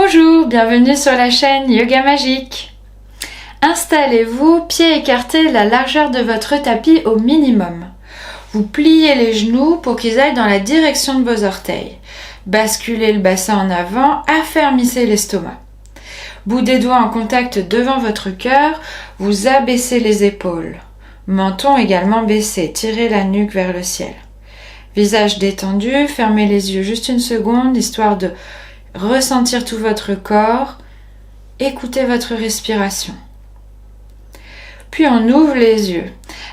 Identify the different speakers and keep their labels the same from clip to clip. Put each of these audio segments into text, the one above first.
Speaker 1: Bonjour, bienvenue sur la chaîne Yoga Magique. Installez-vous, pieds écartés, la largeur de votre tapis au minimum. Vous pliez les genoux pour qu'ils aillent dans la direction de vos orteils. Basculez le bassin en avant, affermissez l'estomac. Bout des doigts en contact devant votre cœur, vous abaissez les épaules. Menton également baissé, tirez la nuque vers le ciel. Visage détendu, fermez les yeux juste une seconde, histoire de ressentir tout votre corps. Écoutez votre respiration. Puis on ouvre les yeux.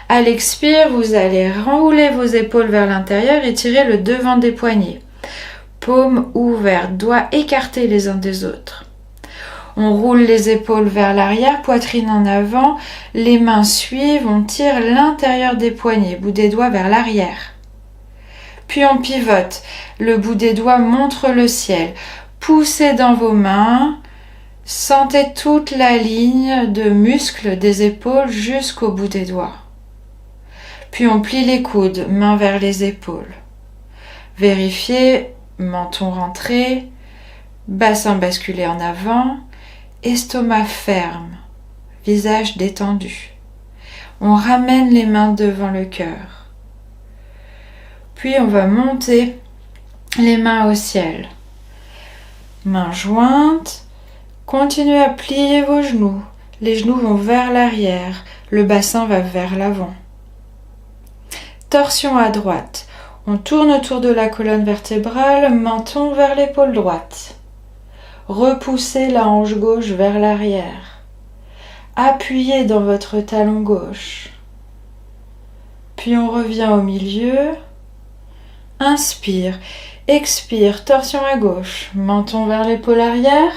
Speaker 1: À l'expire, vous allez renrouler vos épaules vers l'intérieur et tirer le devant des poignets. Paumes ouvertes, doigts écartés les uns des autres. On roule les épaules vers l'arrière, poitrine en avant, les mains suivent, on tire l'intérieur des poignets, bout des doigts vers l'arrière. Puis on pivote, le bout des doigts montre le ciel. Poussez dans vos mains, sentez toute la ligne de muscles des épaules jusqu'au bout des doigts. Puis on plie les coudes, mains vers les épaules. Vérifiez, menton rentré, bassin basculé en avant, estomac ferme, visage détendu. On ramène les mains devant le cœur. Puis on va monter les mains au ciel. Mains jointes, continuez à plier vos genoux. Les genoux vont vers l'arrière, le bassin va vers l'avant. Torsion à droite. On tourne autour de la colonne vertébrale, menton vers l'épaule droite. Repoussez la hanche gauche vers l'arrière. Appuyez dans votre talon gauche. Puis on revient au milieu. Inspire, expire, torsion à gauche, menton vers l'épaule arrière.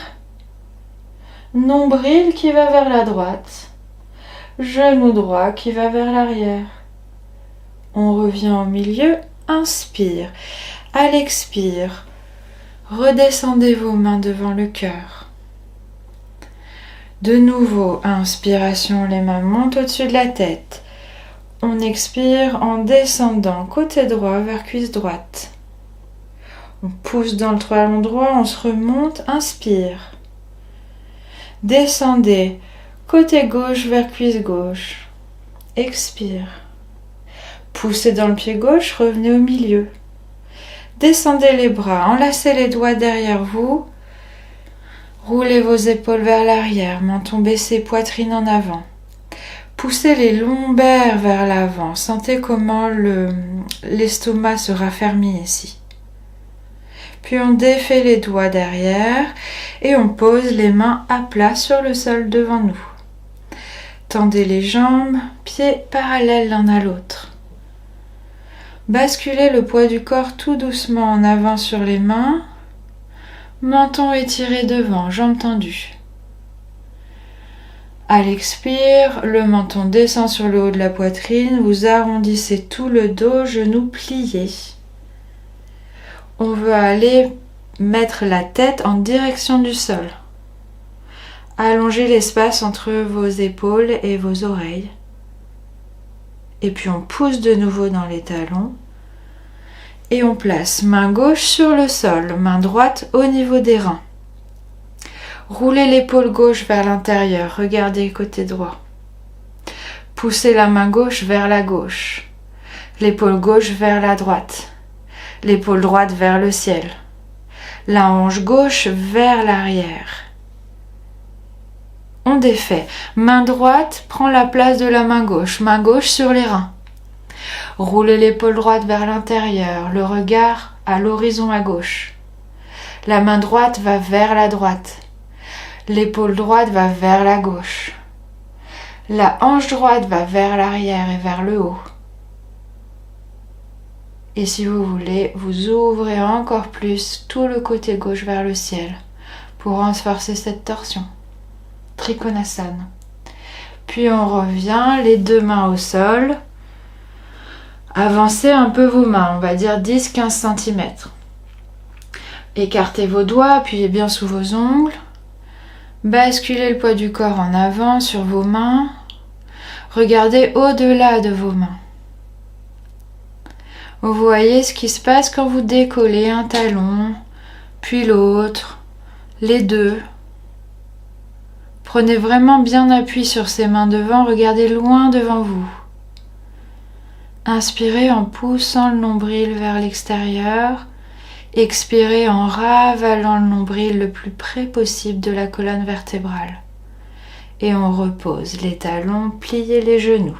Speaker 1: Nombril qui va vers la droite. Genou droit qui va vers l'arrière. On revient au milieu. Inspire. À l'expire, redescendez vos mains devant le cœur. De nouveau, inspiration, les mains montent au-dessus de la tête. On expire en descendant côté droit vers cuisse droite. On pousse dans le talon droit, on se remonte, inspire. Descendez côté gauche vers cuisse gauche. Expire. Poussez dans le pied gauche, revenez au milieu. Descendez les bras, enlacez les doigts derrière vous. Roulez vos épaules vers l'arrière, menton baissé, poitrine en avant. Poussez les lombaires vers l'avant. Sentez comment l'estomac se raffermit ici. Puis on défait les doigts derrière et on pose les mains à plat sur le sol devant nous. Tendez les jambes, pieds parallèles l'un à l'autre. Basculez le poids du corps tout doucement en avant sur les mains. Menton étiré devant, jambes tendues. À l'expire, le menton descend sur le haut de la poitrine, vous arrondissez tout le dos, genoux pliés. On veut aller mettre la tête en direction du sol. Allongez l'espace entre vos épaules et vos oreilles. Et puis on pousse de nouveau dans les talons. Et on place main gauche sur le sol, main droite au niveau des reins. Roulez l'épaule gauche vers l'intérieur, regardez côté droit. Poussez la main gauche vers la gauche, l'épaule gauche vers la droite, l'épaule droite vers le ciel, la hanche gauche vers l'arrière. On défait, main droite prend la place de la main gauche sur les reins. Roulez l'épaule droite vers l'intérieur, le regard à l'horizon à gauche. La main droite va vers la droite. L'épaule droite va vers la gauche. La hanche droite va vers l'arrière et vers le haut. Et si vous voulez, vous ouvrez encore plus tout le côté gauche vers le ciel pour renforcer cette torsion. Trikonasana. Puis on revient, les deux mains au sol. Avancez un peu vos mains, on va dire 10-15 cm. Écartez vos doigts, appuyez bien sous vos ongles. Basculez le poids du corps en avant sur vos mains. Regardez au-delà de vos mains. Vous voyez ce qui se passe quand vous décollez un talon, puis l'autre, les deux. Prenez vraiment bien appui sur ces mains devant, regardez loin devant vous. Inspirez en poussant le nombril vers l'extérieur. Expirez en ravalant le nombril le plus près possible de la colonne vertébrale. Et on repose les talons, pliez les genoux.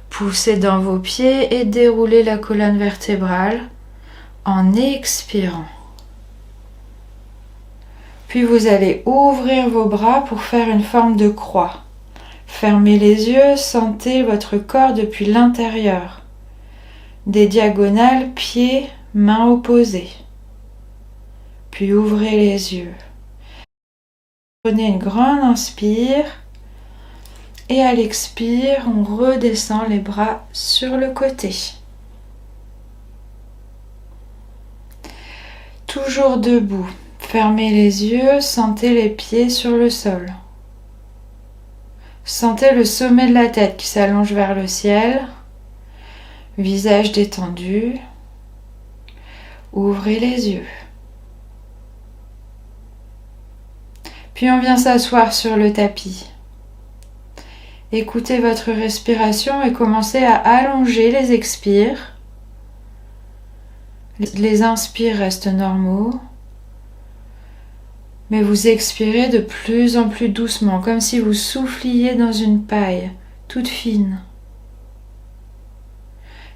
Speaker 1: Poussez dans vos pieds et déroulez la colonne vertébrale en expirant. Puis vous allez ouvrir vos bras pour faire une forme de croix. Fermez les yeux, sentez votre corps depuis l'intérieur. Des diagonales, pieds, mains opposées. Puis ouvrez les yeux. Prenez une grande inspire et à l'expire, on redescend les bras sur le côté. Toujours debout. Fermez les yeux, sentez les pieds sur le sol. Sentez le sommet de la tête qui s'allonge vers le ciel. Visage détendu. Ouvrez les yeux. Puis on vient s'asseoir sur le tapis. Écoutez votre respiration et commencez à allonger les expires. Les inspires restent normaux. Mais vous expirez de plus en plus doucement, comme si vous souffliez dans une paille toute fine.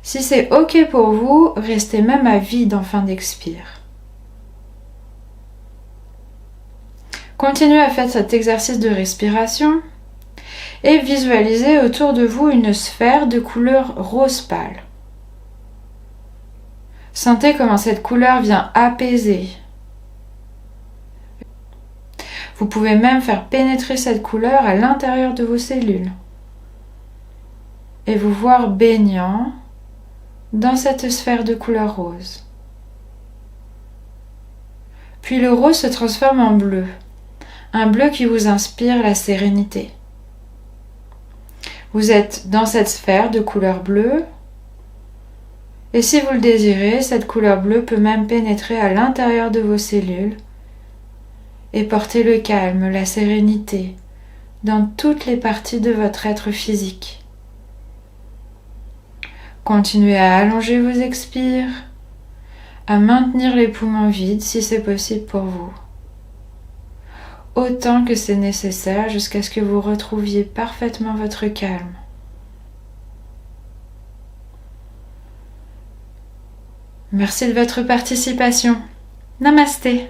Speaker 1: Si c'est OK pour vous, restez même à vide en fin d'expire. Continuez à faire cet exercice de respiration et visualisez autour de vous une sphère de couleur rose pâle. Sentez comment cette couleur vient apaiser. Vous pouvez même faire pénétrer cette couleur à l'intérieur de vos cellules et vous voir baignant dans cette sphère de couleur rose. Puis le rose se transforme en bleu, un bleu qui vous inspire la sérénité. Vous êtes dans cette sphère de couleur bleue et si vous le désirez, cette couleur bleue peut même pénétrer à l'intérieur de vos cellules et porter le calme, la sérénité dans toutes les parties de votre être physique. Continuez à allonger vos expires, à maintenir les poumons vides si c'est possible pour vous, autant que c'est nécessaire jusqu'à ce que vous retrouviez parfaitement votre calme. Merci de votre participation. Namasté.